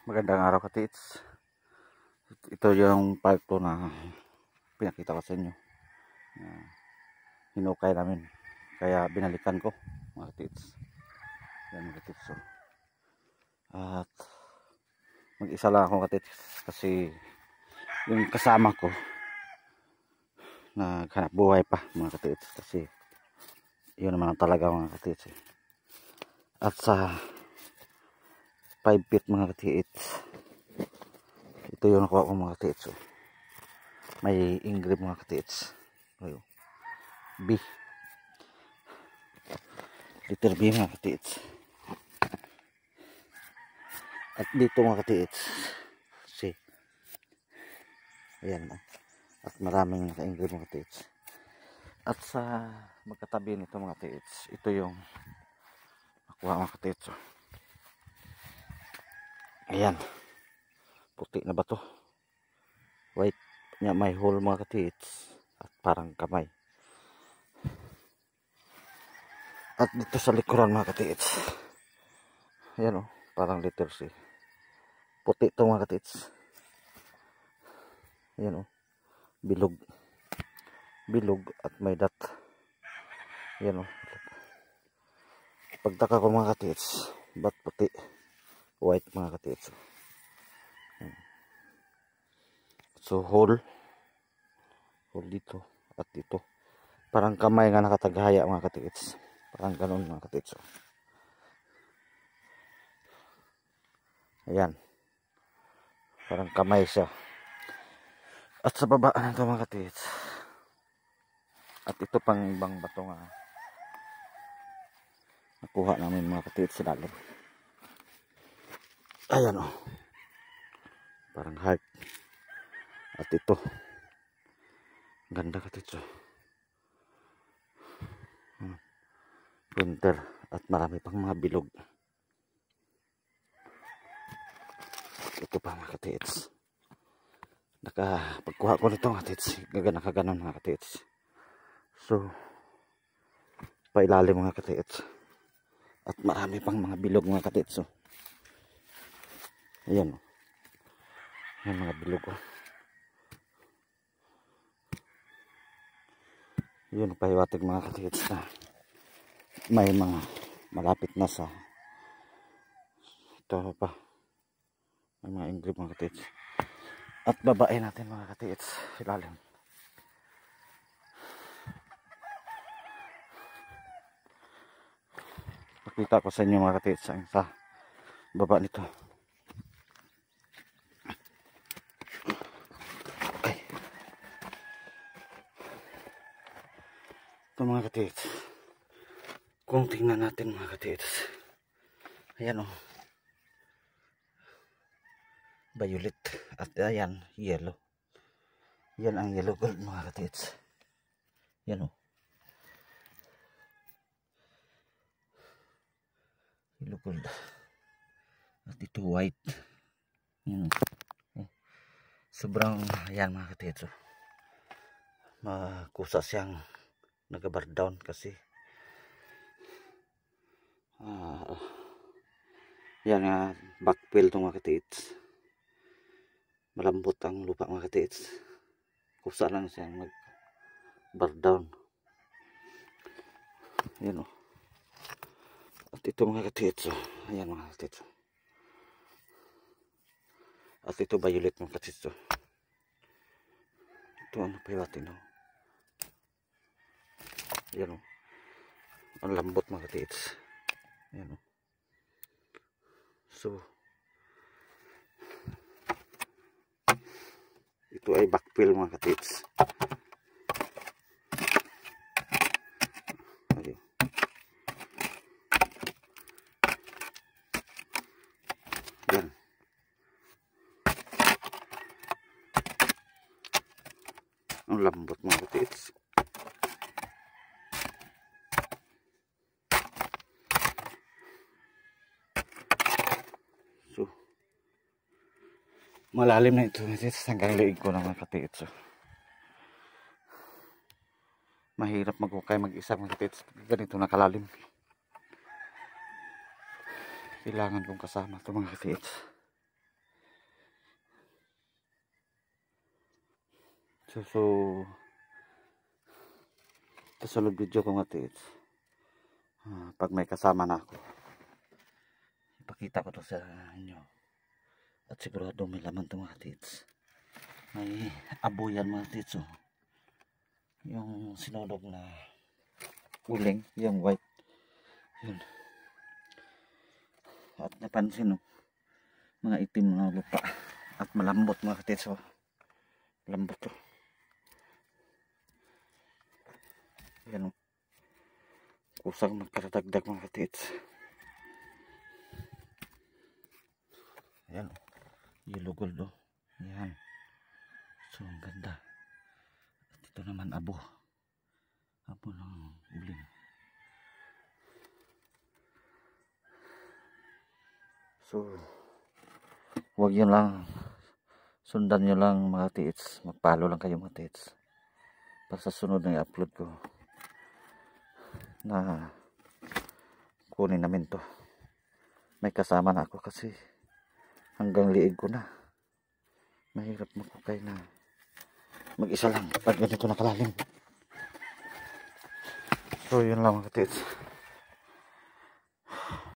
Magandang araw ka-tits. Ito yung part 2 na pinakita ko sa inyo. Hinukay namin. Kaya binalikan ko mga ka-tits. Yan mga ka-tits. At mag-isa lang ako ka-tits. Kasi yung kasama ko naghanap buhay pa mga ka-tits. Kasi yun naman talaga mga ka-tits. At sa 5 feet mga ka-tits. Ito yung nakuha ko mga ka-tits. May engrave mga ka-tits. B. Letter B mga ka-tits. At dito mga ka-tits. C. Ayan. At maraming naka-engrave mga ka-tits. At sa magkatabi nito mga ka-tits. Ito yung nakuha mga ka-tits. Ayan. Puti na ba to? White. May hole mga ka-tits. At parang kamay. At dito sa likuran mga ka-tits. Ayan o. Parang letter C. Puti ito mga ka-tits. Ayan o. Bilog. Bilog at may dot. Ayan o. Pagtaka ko mga ka-tits. Ba't puti? White mga ka-tits. So hole dito at dito. Parang kamay nga nakataghaya mga ka-tits. Parang ganun mga ka-tits. Ayan. Parang kamay siya. At sa baba na ito mga ka-tits. At ito pang ibang bato nga nakuha namin mga ka-tits sa lalim. Ayan o. Parang heart. At ito. Ganda ka-tits. Winter. At marami pang mga bilog. Ito pa mga ka-tits. Pagkuha ko nito mga ka-tits. Nakaganon mga ka-tits. So. Pailalim mga ka-tits. At marami pang mga bilog mga ka-tits. Ayan o. Ayan mga bilog o. Yun pahiwatig mga ka-tits na may mga malapit na sa ito pa. May mga engrave mga ka-tits. At babae natin mga ka-tits. Ilalim. Pakita ko sa inyo mga ka-tits ang sa baba nito. Okay. Ito mga ka-tits. Kung tingnan natin mga ka-tits. Ayan o. Violet. At ayan, yellow. Yan ang yellow gold mga ka-tits. Yan o. Yellow gold. At ito white. Yan o. Sobrang, ayan mga ka-tits. Makusa siyang nag-bar down kasi yan nga backfill itong mga ka-tits. Malambot ang lupa mga ka-tits. Kusa lang siyang mag-bar down. Yan o. At ito mga ka-tits. Ayan mga ka-tits. At ito violet mga ka-tits. Ito ano pa yung o. Yan o. Ang lambot mga ka-tits. Yan o. So ito ay backfill mga ka-tits. Okay. Yan. Ang lambot mga ka-tits. So malalim na ito hanggang liig ko ng mga ka-tits. Mahirap maghukay mag-isa mga ka-tits. Ganito nakalalim. Kailangan kong kasama ito mga ka-tits. So kasunod video ko mga tits, pag may kasama na ako, ipakita ko to sa inyo. At sigurado may laman to mga tits. May abuyan mga tits, oh. Yung sinulog na uling, yung white, yun. At napansin, oh, mga itim na lupa at malambot mga tits, oh. Lambot to. Yan, oh. Kusang magkaradagdag mga tits. Ayan, oh. Yellow gold, oh. Ayan. So ang ganda. At ito naman abo ng uling. So huwag yun lang, sundan nyo lang mga tits, magpalo lang kayo mga tits para sa sunod na i-upload ko na kunin namin to. May kasama na ako kasi hanggang liig ko na. Mahirap makukay na mag-isa lang pag ganito nakalalim. So yun lang mga tits.